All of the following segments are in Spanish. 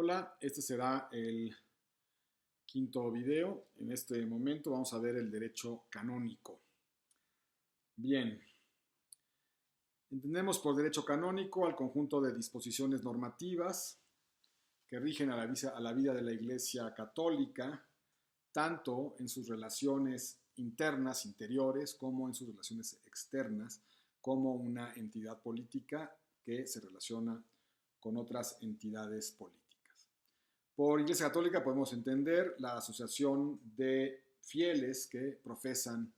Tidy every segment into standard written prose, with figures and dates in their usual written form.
Hola, este será el quinto video. En este momento vamos a ver el derecho canónico. Bien, entendemos por derecho canónico al conjunto de disposiciones normativas que rigen a la vida de la Iglesia Católica, tanto en sus relaciones internas, interiores, como en sus relaciones externas, como una entidad política que se relaciona con otras entidades políticas. Por Iglesia Católica podemos entender la asociación de fieles que profesan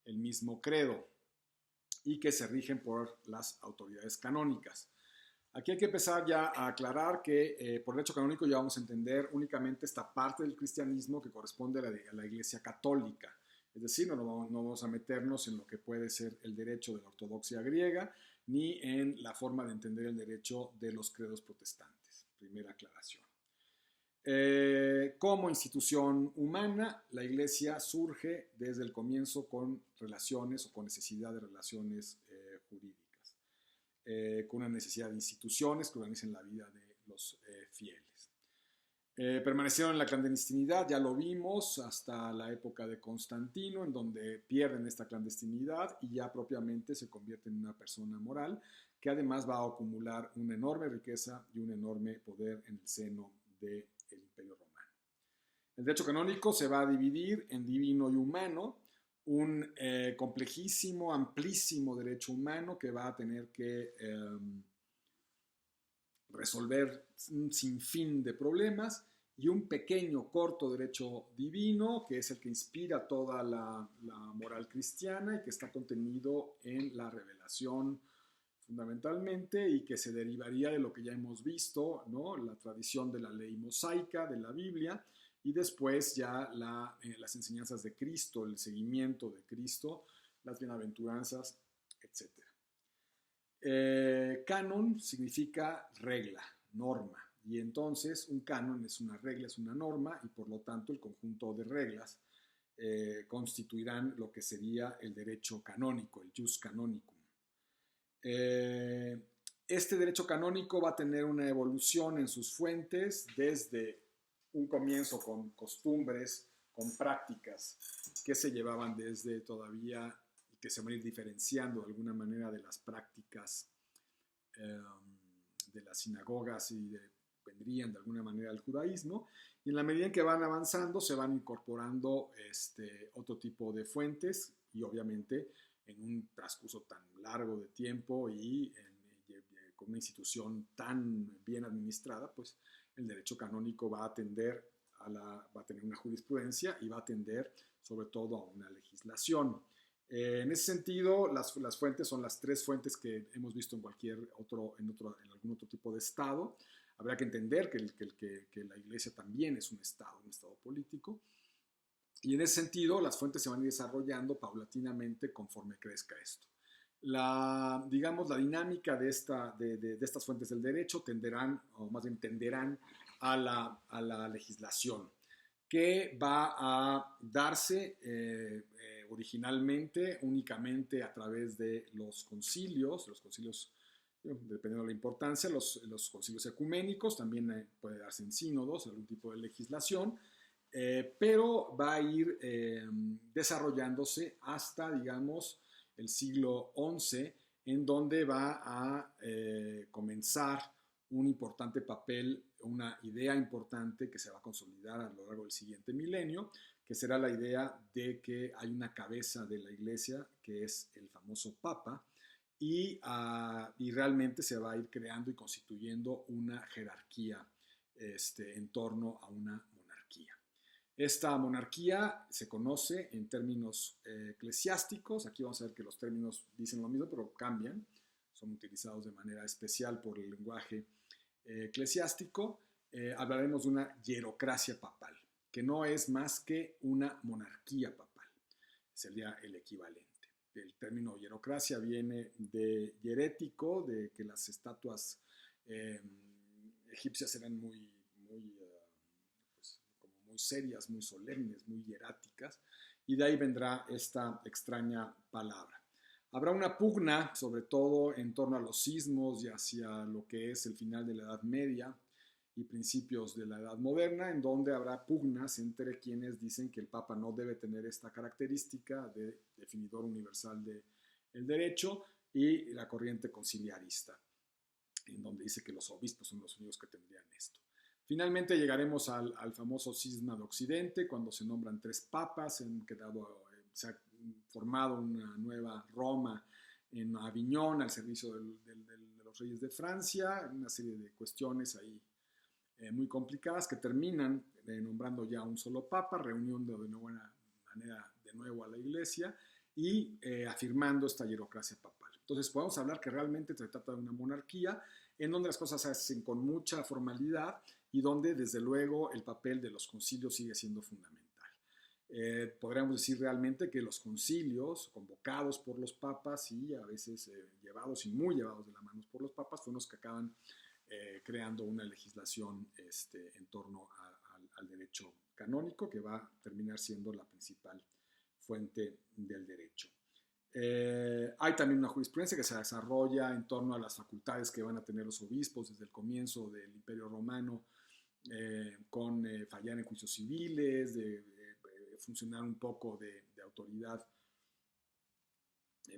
el mismo credo y que se rigen por las autoridades canónicas. Aquí hay que empezar ya a aclarar que por derecho canónico ya vamos a entender únicamente esta parte del cristianismo que corresponde a la Iglesia Católica. Es decir, no vamos a meternos en lo que puede ser el derecho de la ortodoxia griega, ni en la forma de entender el derecho de los credos protestantes. Primera aclaración. Como institución humana, la Iglesia surge desde el comienzo con relaciones o con necesidad de relaciones jurídicas, con una necesidad de instituciones que organicen la vida de los fieles. Permanecieron en la clandestinidad, ya lo vimos, hasta la época de Constantino, en donde pierden esta clandestinidad y ya propiamente se convierten en una persona moral que además va a acumular una enorme riqueza y un enorme poder en el seno del Imperio Romano. El derecho canónico se va a dividir en divino y humano, un complejísimo, amplísimo derecho humano que va a tener que resolver un sinfín de problemas, y un pequeño, corto derecho divino, que es el que inspira toda la moral cristiana y que está contenido en la revelación fundamentalmente, y que se derivaría de lo que ya hemos visto, ¿no? La tradición de la ley mosaica, de la Biblia, y después ya las enseñanzas de Cristo, el seguimiento de Cristo, las bienaventuranzas, etc. Canon significa regla, norma, y entonces un canon es una regla, es una norma, y por lo tanto el conjunto de reglas constituirán lo que sería el derecho canónico, el jus canonicum. Este derecho canónico va a tener una evolución en sus fuentes desde un comienzo con costumbres, con prácticas que se llevaban desde todavía y que se van a ir diferenciando de alguna manera de las prácticas de las sinagogas vendrían de alguna manera al judaísmo, y en la medida en que van avanzando se van incorporando otro tipo de fuentes, y obviamente en un transcurso tan largo de tiempo y con una institución tan bien administrada, pues el derecho canónico va a tender va a tener una jurisprudencia y va a tender sobre todo a una legislación. En ese sentido, las fuentes son las tres fuentes que hemos visto en en algún otro tipo de Estado. Habrá que entender que la Iglesia también es un Estado político. Y en ese sentido, las fuentes se van a ir desarrollando paulatinamente conforme crezca esto. Digamos, la dinámica de estas fuentes del derecho tenderán, o más bien tenderán, a la legislación, que va a darse originalmente únicamente a través de los concilios, dependiendo de la importancia, los concilios ecuménicos, también puede darse en sínodos, algún tipo de legislación, pero va a ir desarrollándose hasta, digamos, el siglo XI, en donde va a comenzar un importante papel, una idea importante que se va a consolidar a lo largo del siguiente milenio, que será la idea de que hay una cabeza de la Iglesia, que es el famoso Papa, y realmente se va a ir creando y constituyendo una jerarquía en torno a una monarquía. Esta monarquía se conoce en términos eclesiásticos. Aquí vamos a ver que los términos dicen lo mismo, pero cambian. Son utilizados de manera especial por el lenguaje eclesiástico. Hablaremos de una hierocracia papal, que no es más que una monarquía papal. Sería el equivalente. El término hierocracia viene de hierético, de que las estatuas egipcias eran muy serias, muy solemnes, muy hieráticas, y de ahí vendrá esta extraña palabra. Habrá una pugna, sobre todo en torno a los sismos y hacia lo que es el final de la Edad Media, y principios de la Edad Moderna, en donde habrá pugnas entre quienes dicen que el Papa no debe tener esta característica de definidor universal del derecho, y la corriente conciliarista, en donde dice que los obispos son los únicos que tendrían esto. Finalmente llegaremos al famoso cisma de Occidente, cuando se nombran 3 papas, se ha formado una nueva Roma en Aviñón al servicio de los reyes de Francia, una serie de cuestiones ahí muy complicadas que terminan nombrando ya un solo papa, reuniendo de buena manera de nuevo a la iglesia y afirmando esta hierocracia papal. Entonces podemos hablar que realmente se trata de una monarquía en donde las cosas se hacen con mucha formalidad y donde desde luego el papel de los concilios sigue siendo fundamental. Podríamos decir realmente que los concilios convocados por los papas y a veces llevados y muy llevados de la mano por los papas son los que acaban creando una legislación en torno al derecho canónico, que va a terminar siendo la principal fuente del derecho. Hay también una jurisprudencia que se desarrolla en torno a las facultades que van a tener los obispos desde el comienzo del Imperio Romano, con fallar en juicios civiles, de funcionar un poco de autoridad,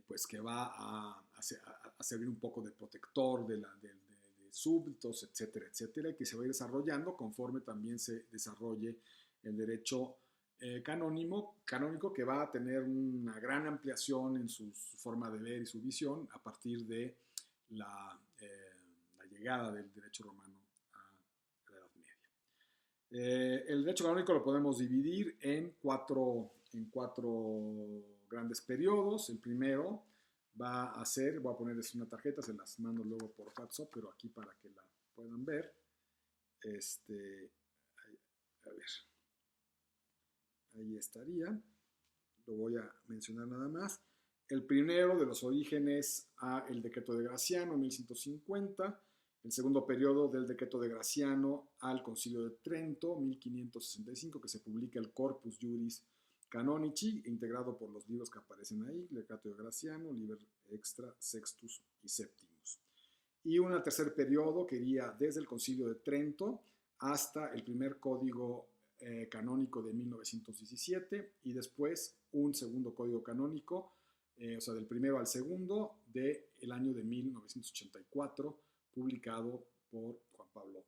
pues que va a servir un poco de protector de súbditos, etcétera, etcétera, y que se va a ir desarrollando conforme también se desarrolle el derecho canónico, que va a tener una gran ampliación en su forma de ver y su visión a partir de la llegada del derecho romano a la Edad Media. El derecho canónico lo podemos dividir en cuatro grandes periodos. El primero va a ser, voy a ponerles una tarjeta, se las mando luego por WhatsApp, pero aquí para que la puedan ver. A ver, ahí estaría. Lo voy a mencionar nada más. El primero de los orígenes a el decreto de Graciano, 1150. El segundo periodo del decreto de Graciano al Concilio de Trento, 1565, que se publica el Corpus Juris Canonici, integrado por los libros que aparecen ahí, el decreto de Graciano, Liber Extra, Sextus y Septimus. Y un tercer periodo que iría desde el Concilio de Trento hasta el primer código canónico de 1917 y después un segundo código canónico, o sea, del primero al segundo del año de 1984, publicado por Juan Pablo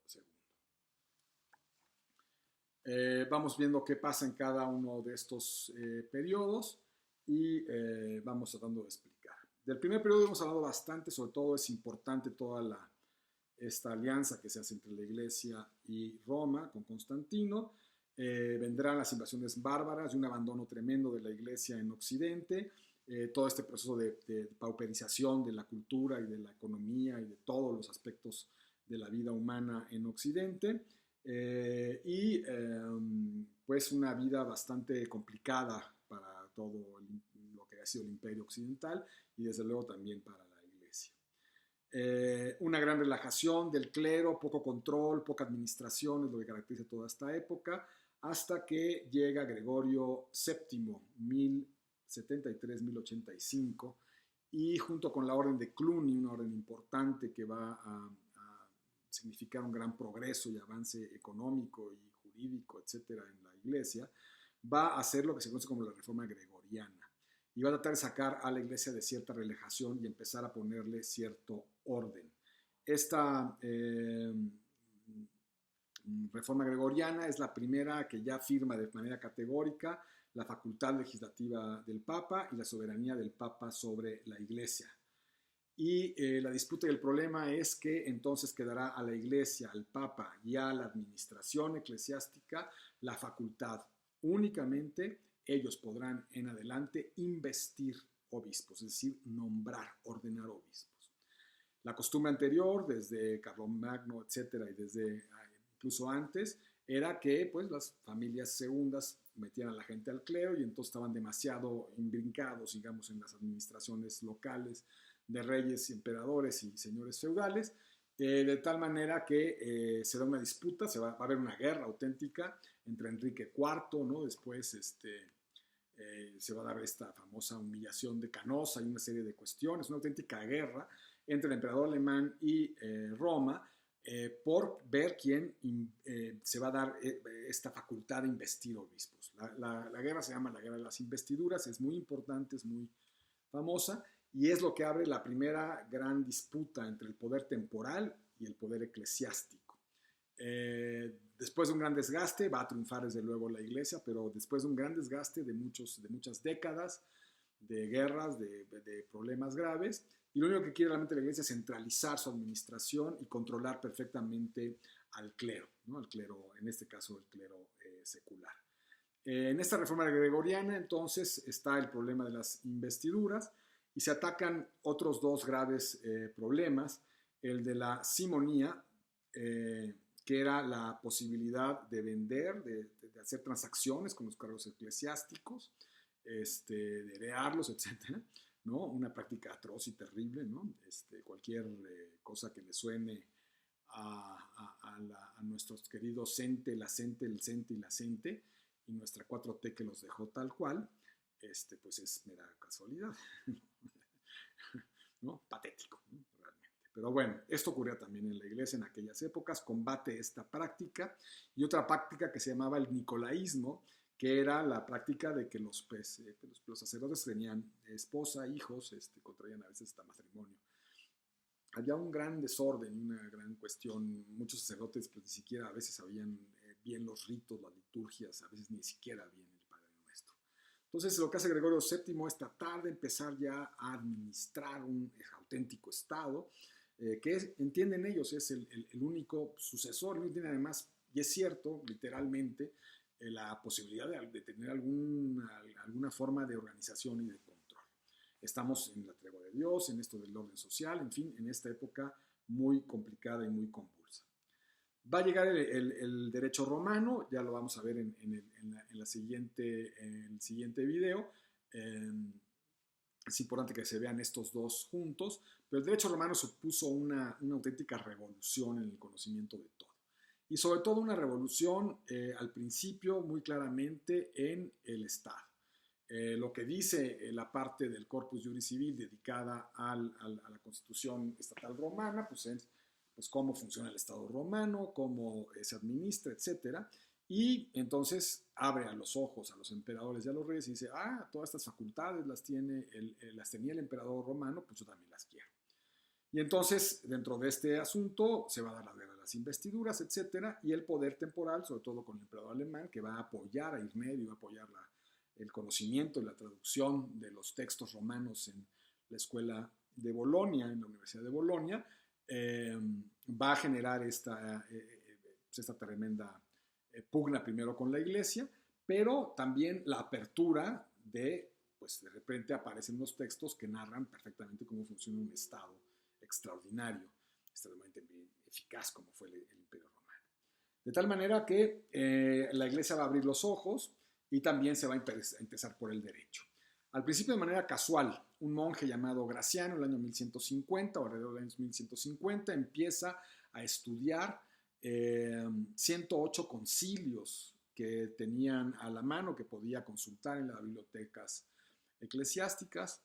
II. Vamos viendo qué pasa en cada uno de estos periodos y vamos tratando de explicar. Del primer periodo hemos hablado bastante, sobre todo es importante toda esta alianza que se hace entre la Iglesia y Roma con Constantino. Vendrán las invasiones bárbaras y un abandono tremendo de la Iglesia en Occidente, todo este proceso de pauperización de la cultura y de la economía y de todos los aspectos de la vida humana en Occidente, pues una vida bastante complicada para todo lo que ha sido el Imperio Occidental y desde luego también para la Iglesia. Una gran relajación del clero, poco control, poca administración es lo que caracteriza toda esta época, hasta que llega Gregorio VII, 1073-1085, y junto con la orden de Cluny, una orden importante que va a significar un gran progreso y avance económico y jurídico, etcétera, en la Iglesia, va a hacer lo que se conoce como la Reforma Gregoriana, y va a tratar de sacar a la Iglesia de cierta relajación y empezar a ponerle cierto orden. Esta Reforma Gregoriana es la primera que ya afirma de manera categórica la facultad legislativa del Papa y la soberanía del Papa sobre la Iglesia. Y la disputa y el problema es que entonces quedará a la Iglesia, al Papa y a la administración eclesiástica la facultad. Únicamente ellos podrán en adelante investir obispos, es decir, nombrar, ordenar obispos. La costumbre anterior, desde Carlomagno, etcétera, y desde incluso antes, era que pues, las familias segundas metían a la gente al clero y entonces estaban demasiado imbrincados, digamos, en las administraciones locales de reyes, emperadores y señores feudales, de tal manera que se da una disputa, va a haber una guerra auténtica entre Enrique IV, ¿no? Después se va a dar esta famosa humillación de Canosa y una serie de cuestiones, una auténtica guerra entre el emperador alemán y Roma, por ver quién se va a dar esta facultad de investir obispos. La guerra se llama la guerra de las investiduras, es muy importante, es muy famosa, y es lo que abre la primera gran disputa entre el poder temporal y el poder eclesiástico. Después de un gran desgaste, va a triunfar desde luego la iglesia, pero después de un gran desgaste de muchas décadas, de guerras, de problemas graves, y lo único que quiere realmente la iglesia es centralizar su administración y controlar perfectamente al clero, ¿no? Al clero, en este caso el clero secular. En esta reforma gregoriana entonces está el problema de las investiduras y se atacan otros dos graves problemas, el de la simonía, que era la posibilidad de vender, de hacer transacciones con los cargos eclesiásticos, de heredarlos, etcétera, ¿no? Una práctica atroz y terrible, ¿no? Cualquier cosa que le suene a nuestros queridos CENTE, la CENTE, el CENTE y la CENTE, y nuestra 4T que los dejó tal cual, pues es mera casualidad, ¿no? Patético, ¿no? Realmente. Pero bueno, esto ocurría también en la iglesia en aquellas épocas, combate esta práctica, y otra práctica que se llamaba el nicolaísmo, que era la práctica de que los sacerdotes tenían esposa, hijos, contraían a veces hasta matrimonio. Había un gran desorden, una gran cuestión. Muchos sacerdotes pues ni siquiera a veces sabían bien los ritos, las liturgias, a veces ni siquiera bien el Padre Nuestro. Entonces lo que hace Gregorio VII es tratar de empezar ya a administrar un auténtico Estado, que entienden ellos es el único sucesor, y tiene además, y es cierto, literalmente, la posibilidad de tener alguna forma de organización y de control. Estamos en la tregua de Dios, en esto del orden social, en fin, en esta época muy complicada y muy convulsa. Va a llegar el derecho romano, ya lo vamos a ver en el siguiente video. Es importante que se vean estos dos juntos, pero el derecho romano supuso una auténtica revolución en el conocimiento de todo. Y sobre todo una revolución al principio muy claramente en el Estado. Lo que dice la parte del Corpus Juris Civil dedicada a la Constitución Estatal Romana, pues es cómo funciona el Estado romano, cómo se administra, etc. Y entonces abre a los ojos a los emperadores y a los reyes y dice, todas estas facultades las tenía el emperador romano, pues yo también las quiero. Y entonces, dentro de este asunto, se va a dar la guerra de las investiduras, etcétera, y el poder temporal, sobre todo con el emperador alemán, que va a apoyar a ir medio, va a apoyar el conocimiento y la traducción de los textos romanos en la escuela de Bolonia, en la Universidad de Bolonia, va a generar esta tremenda pugna primero con la iglesia, pero también la apertura pues de repente aparecen los textos que narran perfectamente cómo funciona un Estado extraordinario, extremadamente eficaz como fue el Imperio Romano. De tal manera que la iglesia va a abrir los ojos y también se va a empezar por el derecho. Al principio de manera casual, un monje llamado Graciano, en el año 1150, o alrededor del año 1150, empieza a estudiar 108 concilios que tenían a la mano, que podía consultar en las bibliotecas eclesiásticas,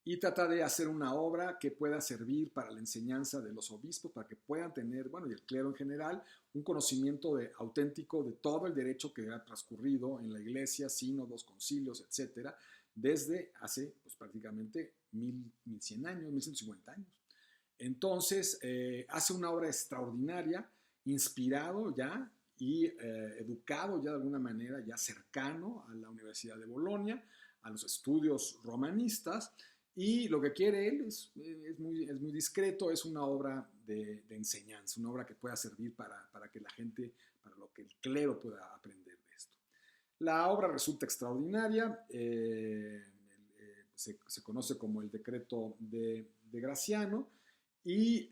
y trata de hacer una obra que pueda servir para la enseñanza de los obispos, para que puedan tener, y el clero en general, un conocimiento auténtico de todo el derecho que ha transcurrido en la iglesia, sínodos, concilios, etcétera, desde hace pues, prácticamente 1100 años, 1150 años. Entonces, hace una obra extraordinaria, inspirado ya y educado ya de alguna manera, ya cercano a la Universidad de Bolonia, a los estudios romanistas, y lo que quiere él es muy discreto, es una obra de enseñanza, una obra que pueda servir para que la gente, para lo que el clero pueda aprender de esto. La obra resulta extraordinaria, se conoce como el decreto de Graciano, y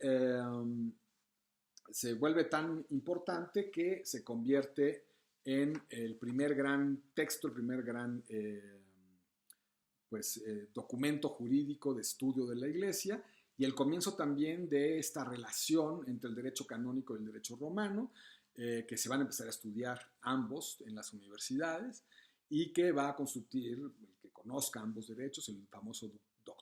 se vuelve tan importante que se convierte en el primer gran texto, el primer gran documento jurídico de estudio de la iglesia, y el comienzo también de esta relación entre el derecho canónico y el derecho romano, que se van a empezar a estudiar ambos en las universidades, y que va a constituir, el que conozca ambos derechos, el famoso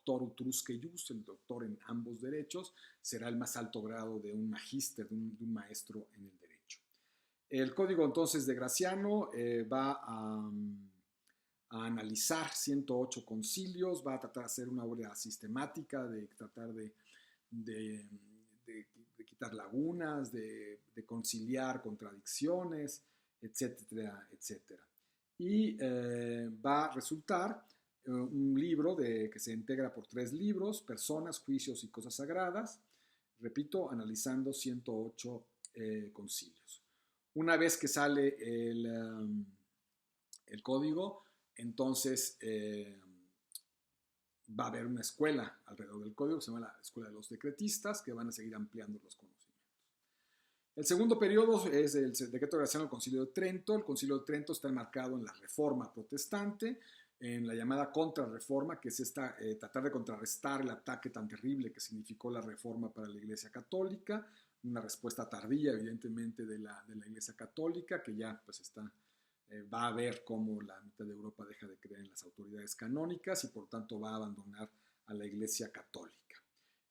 doctor utrusque ius, el doctor en ambos derechos, será el más alto grado de un magíster, de un maestro en el derecho. El código entonces de Graciano va a analizar 108 concilios, va a tratar de hacer una obra sistemática, de tratar de quitar lagunas, de conciliar contradicciones, etcétera, etcétera. Y va a resultar un libro que se integra por 3 libros: Personas, Juicios y Cosas Sagradas, repito, analizando 108 concilios. Una vez que sale el código, entonces va a haber una escuela alrededor del código que se llama la Escuela de los Decretistas, que van a seguir ampliando los conocimientos. El segundo periodo es el decreto graciano del Concilio de Trento. El Concilio de Trento está enmarcado en la Reforma protestante, en la llamada Contrarreforma, que es tratar de contrarrestar el ataque tan terrible que significó la Reforma para la Iglesia Católica, una respuesta tardía, evidentemente, de la Iglesia Católica, que ya pues va a ver cómo la mitad de Europa deja de creer en las autoridades canónicas y por tanto va a abandonar a la Iglesia Católica.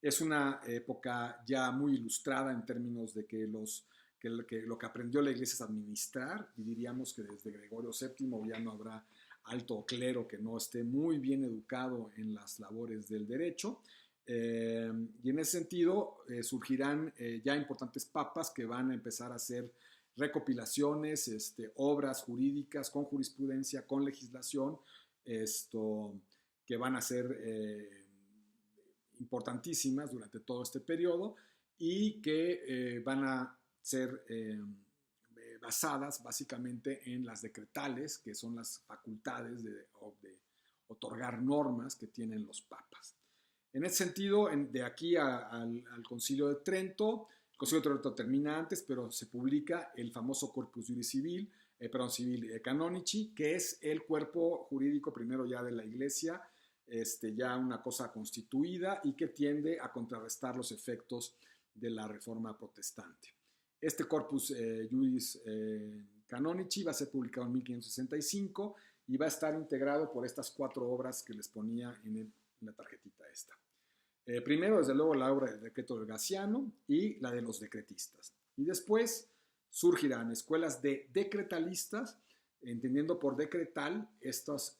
Es una época ya muy ilustrada en términos de que lo que aprendió la Iglesia es administrar, y diríamos que desde Gregorio VII ya no habrá alto clero que no esté muy bien educado en las labores del derecho. Y en ese sentido surgirán ya importantes papas que van a empezar a hacer recopilaciones, obras jurídicas con jurisprudencia, con legislación, que van a ser importantísimas durante todo este periodo y que van a ser basadas básicamente en las decretales, que son las facultades de otorgar normas que tienen los papas. En ese sentido, de aquí al Concilio de Trento, el Concilio de Trento termina antes, pero se publica el famoso Corpus Juris Civil, Civil Canonici, que es el cuerpo jurídico primero ya de la Iglesia, ya una cosa constituida y que tiende a contrarrestar los efectos de la Reforma protestante. Este Corpus Juris Canonici va a ser publicado en 1565 y va a estar integrado por estas 4 obras que les ponía en la tarjetita esta. Primero, desde luego, la obra del decreto del Graciano y la de los decretistas. Y después surgirán escuelas de decretalistas, entendiendo por decretal estas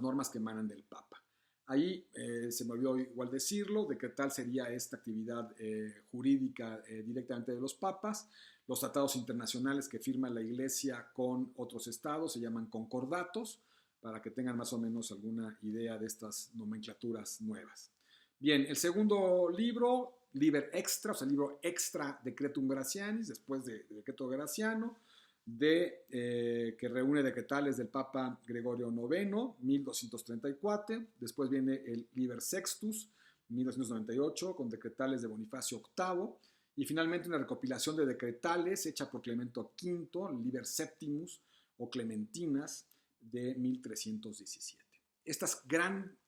normas que emanan del Papa. Ahí se me olvidó igual decirlo, decretal sería esta actividad jurídica directamente de los papas. Los tratados internacionales que firma la Iglesia con otros estados se llaman concordatos, para que tengan más o menos alguna idea de estas nomenclaturas nuevas. Bien, el segundo libro, Liber Extra, o sea, el libro Extra Decretum Gracianis, después de Decreto Graciano, que reúne decretales del Papa Gregorio IX, 1234. Después viene el Liber Sextus, 1298, con decretales de Bonifacio VIII. Y finalmente una recopilación de decretales hecha por Clemento V, el Liber Septimus o Clementinas, de 1317. Estas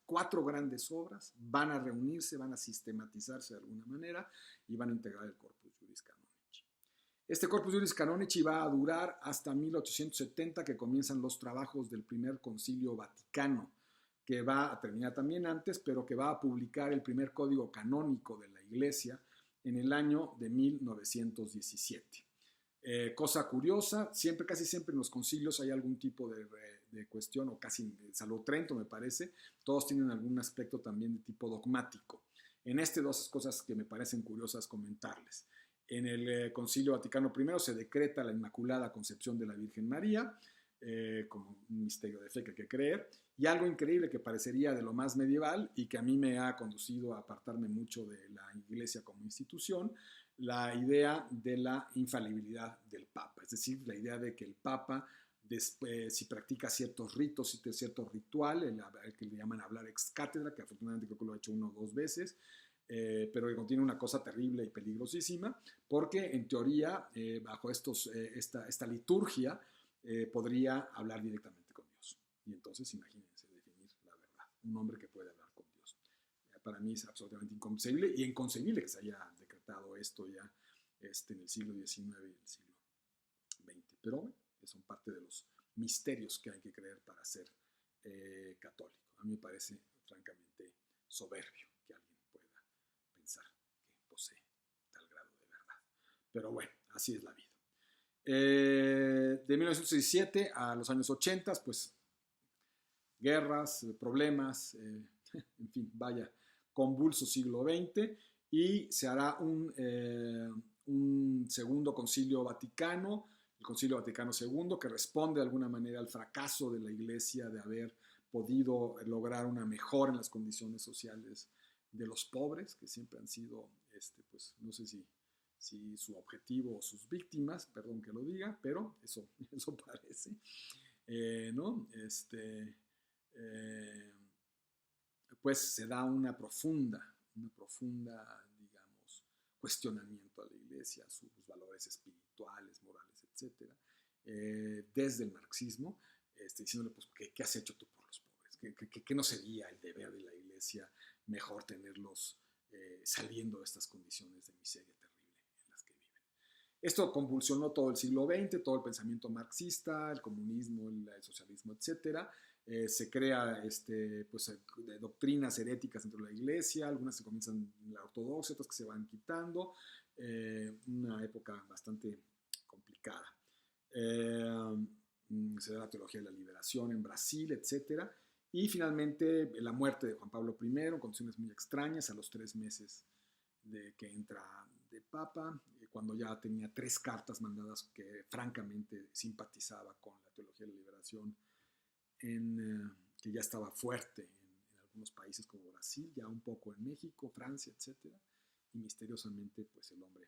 4 grandes obras van a reunirse, van a sistematizarse de alguna manera y van a integrar el Corpus Juris Canonici. Este Corpus Juris Canonici va a durar hasta 1870, que comienzan los trabajos del primer Concilio Vaticano, que va a terminar también antes, pero que va a publicar el primer código canónico de la Iglesia en el año de 1917. Cosa curiosa, casi siempre en los concilios hay algún tipo de cuestión, o casi, salvo Trento me parece, todos tienen algún aspecto también de tipo dogmático. En dos cosas que me parecen curiosas comentarles. En el Concilio Vaticano I se decreta la Inmaculada Concepción de la Virgen María, como un misterio de fe que hay que creer, y algo increíble que parecería de lo más medieval y que a mí me ha conducido a apartarme mucho de la Iglesia como institución, la idea de la infalibilidad del Papa, es decir, la idea de que el Papa, si practica ciertos ritos, cierto ritual, el que le llaman hablar ex cátedra, que afortunadamente creo que lo ha hecho 1 o 2 veces, pero que contiene una cosa terrible y peligrosísima, porque en teoría, bajo esta liturgia, podría hablar directamente con Dios. Y entonces, imagínense definir la verdad, un hombre que puede hablar con Dios. Para mí es absolutamente inconcebible, y inconcebible que se haya decretado esto ya en el siglo XIX y el siglo XX. Pero bueno, son parte de los misterios que hay que creer para ser católico. A mí me parece francamente soberbio que alguien pueda pensar que posee tal grado de verdad. Pero bueno, así es la vida. De 1917 a los años 80, pues guerras, problemas, en fin, vaya, convulso siglo XX, y se hará un segundo concilio vaticano, el Concilio Vaticano II, que responde de alguna manera al fracaso de la Iglesia de haber podido lograr una mejora en las condiciones sociales de los pobres, que siempre han sido, pues no sé si su objetivo o sus víctimas, perdón que lo diga, pero eso parece, ¿no? Pues se da una profunda, digamos, cuestionamiento a la Iglesia, a sus valores espirituales, morales, etcétera, desde el marxismo, diciéndole, pues, ¿qué has hecho tú por los pobres? ¿Qué no sería el deber de la Iglesia mejor tenerlos saliendo de estas condiciones de miseria terrible en las que viven? Esto convulsionó todo el siglo XX, todo el pensamiento marxista, el comunismo, el socialismo, etcétera. Se crea pues, doctrinas heréticas dentro de la Iglesia, algunas se comienzan en la ortodoxia, otras que se van quitando, una época bastante complicada. Se da la teología de la liberación en Brasil, etcétera, y finalmente la muerte de Juan Pablo I, en condiciones muy extrañas, a los 3 meses de que entra de Papa, cuando ya tenía 3 cartas mandadas que francamente simpatizaba con la teología de la liberación, que ya estaba fuerte en algunos países como Brasil, ya un poco en México, Francia, etcétera, y misteriosamente pues el hombre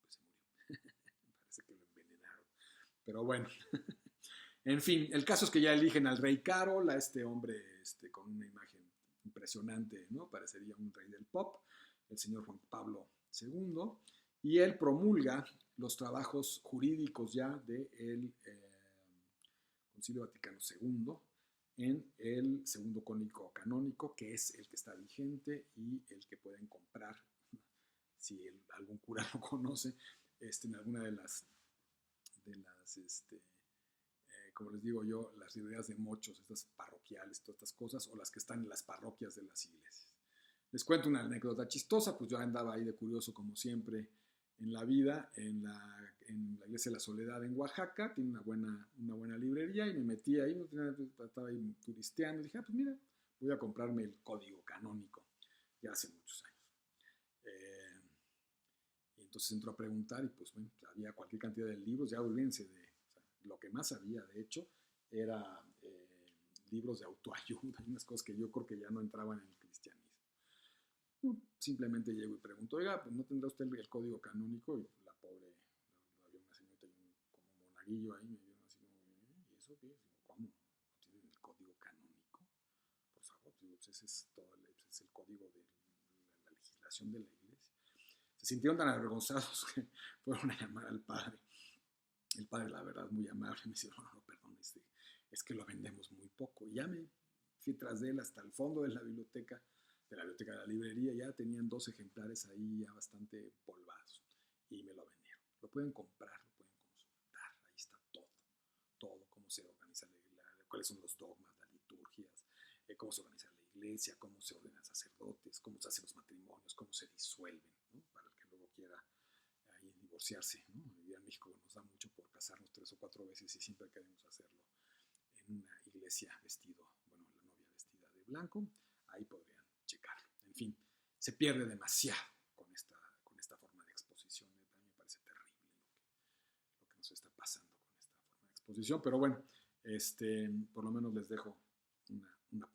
pues, se murió. Me parece que lo envenenaron, pero bueno. En fin, el caso es que ya eligen al rey Carol, a este hombre con una imagen impresionante, ¿no? Parecería un rey del pop, el señor Juan Pablo II, y él promulga los trabajos jurídicos ya del Concilio Vaticano II en el segundo código canónico, que es el que está vigente y el que pueden comprar, si algún cura lo conoce, en alguna de las como les digo yo, las librerías de mochos, estas parroquiales, todas estas cosas, o las que están en las parroquias de las iglesias. Les cuento una anécdota chistosa, pues yo andaba ahí de curioso como siempre en la vida, en la iglesia de la Soledad en Oaxaca, tiene una buena librería, y me metí ahí, estaba ahí turisteando, y dije, pues mira, voy a comprarme el código canónico, ya hace muchos años. Y entonces entró a preguntar, y pues bueno, había cualquier cantidad de libros, ya olvídense lo que más había, de hecho, era libros de autoayuda y unas cosas que yo creo que ya no entraban en el cristianismo. Simplemente llego y pregunto, oiga, pues ¿no tendrá usted el código canónico? Y la pobre, había una señorita como monaguillo ahí, me vieron así como, ¿y eso qué? ¿Cómo? ¿No tienen el código canónico? Por favor, pues ese es el código de la legislación de la iglesia. Se sintieron tan avergonzados que fueron a llamar al padre. El padre, la verdad, muy amable, me dice, no, perdón, es que lo vendemos muy poco. Y ya me fui tras de él hasta el fondo de la biblioteca de la librería, ya tenían 2 ejemplares ahí ya bastante polvados, y me lo vendieron. Lo pueden comprar, lo pueden consultar, ahí está todo, cómo se organiza cuáles son los dogmas, las liturgias, cómo se organiza la iglesia, cómo se ordenan sacerdotes, cómo se hacen los matrimonios, cómo se disuelven, ¿no? Para el que luego quiera ahí divorciarse, ¿no? Vivir en México nos da mucho por casarnos 3 o 4 veces y siempre queremos hacerlo en una iglesia la novia vestida de blanco, ahí podrían checarlo. En fin, se pierde demasiado con esta forma de exposición. A mí me parece terrible lo que nos está pasando con esta forma de exposición, pero bueno, por lo menos les dejo una